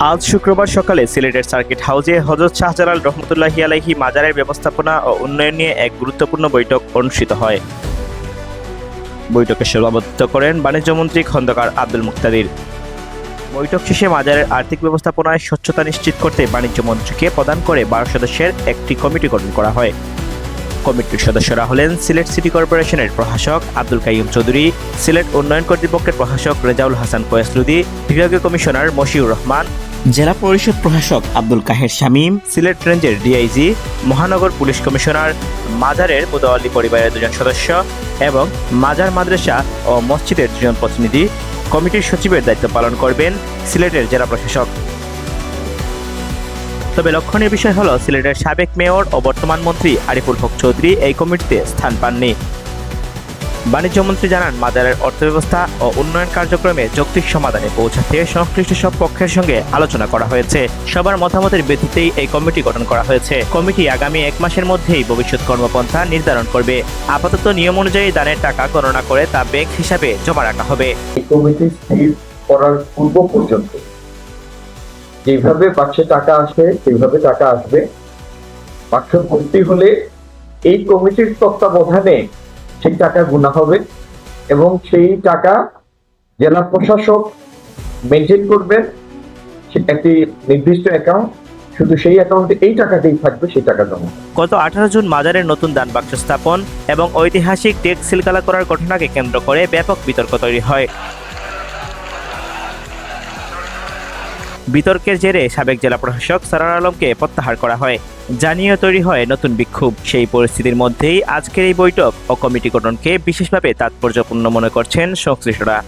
আজ শুক্রবার সকালে সিলেটের সার্কিট হাউসে হযরত শাহজালাল রহমতুল্লাহি আলাইহি মাজারের ব্যবস্থাপনা ও উন্নয়ন নিয়ে এক গুরুত্বপূর্ণ বৈঠক অনুষ্ঠিত হয়। বৈঠকে সভাপতিত্ব করেন বাণিজ্যমন্ত্রী খন্দকার আব্দুল মুক্তাদির। বৈঠক শেষে মাজারের আর্থিক ব্যবস্থাপনায় স্বচ্ছতা নিশ্চিত করতে বাণিজ্যমন্ত্রীকে প্রদান করে 12 সদস্যের একটি কমিটি গঠন করা হয়। কমিটির সদস্যরা হলেন সিলেট সিটি কর্পোরেশনের প্রশাসক আব্দুল কাইয়ুম চৌধুরী, সিলেট উন্নয়ন কর্তৃপক্ষের প্রশাসক রেজাউল হাসান কোয়েসলুদি, বিভাগীয় কমিশনার মশিউর রহমান, জেলা পরিষদ প্রশাসক আব্দুল কাহের শামীম, সিলেট রেঞ্জের ডিআইজি, মহানগর পুলিশ কমিশনার, মাজারের মুতাওয়াল্লি পরিবারের 2 জন সদস্য এবং মাজার মাদ্রাসা ও মসজিদের 2 জন প্রতিনিধি। কমিটির সচিবের দায়িত্ব পালন করবেন সিলেটের জেলা প্রশাসক। তবে লক্ষণীয় বিষয় হলো সিলেটের সাবেক মেয়র ও বর্তমান মন্ত্রী আরিফুল হক চৌধুরী এই কমিটিতে স্থান পাননি। বাণিজ্যমন্ত্রী জানান, মাজারের অর্থব্যবস্থা ও উন্নয়ন কার্যক্রমে যৌক্তিক সমাধানে পৌঁছাতে সংশ্লিষ্ট সব পক্ষের সঙ্গে আলোচনা করা হয়েছে। সবার মতামতের ভিত্তিতেই এই কমিটি গঠন করা হয়েছে। কমিটি আগামী 1 মাসের মধ্যেই ভবিষ্যৎ কর্মপন্থা নির্ধারণ করবে। আপাতত নিয়ম অনুযায়ী দানের টাকা গণনা করে তা ব্যাংক হিসাবে জমা রাখা হবে। এই কমিটি স্থির করার পূর্ব পর্যন্ত যেভাবে বাক্সে টাকা আসে সেইভাবে টাকা আসবে। বাক্স ভর্তি হলে এই কমিটির তত্ত্বাবধানে সেই টাকা গুনা হবে এবং সেই টাকা জেলা প্রশাসক মেনটেন করবেন একটি নির্দিষ্ট অ্যাকাউন্ট। শুধু সেই অ্যাকাউন্টে এই টাকাটাই থাকবে, সেই টাকা জমা। গত 18 জুন মাজারের নতুন দান বাক্স স্থাপন এবং ঐতিহাসিক ট্যাক্স সিলগালা করার ঘটনাকে কেন্দ্র করে ব্যাপক বিতর্ক তৈরি হয়। বিতর্কের জেরে সাবেক জেলা প্রশাসক সরার আলমকে প্রত্যাহার করা হয়, জানিয়ে তৈরি হয় নতুন বিক্ষোভ। সেই পরিস্থিতির মধ্যেই আজকের এই বৈঠক ও কমিটি গঠনকে বিশেষভাবে তাৎপর্যপূর্ণ মনে করছেন সংশ্লিষ্টরা।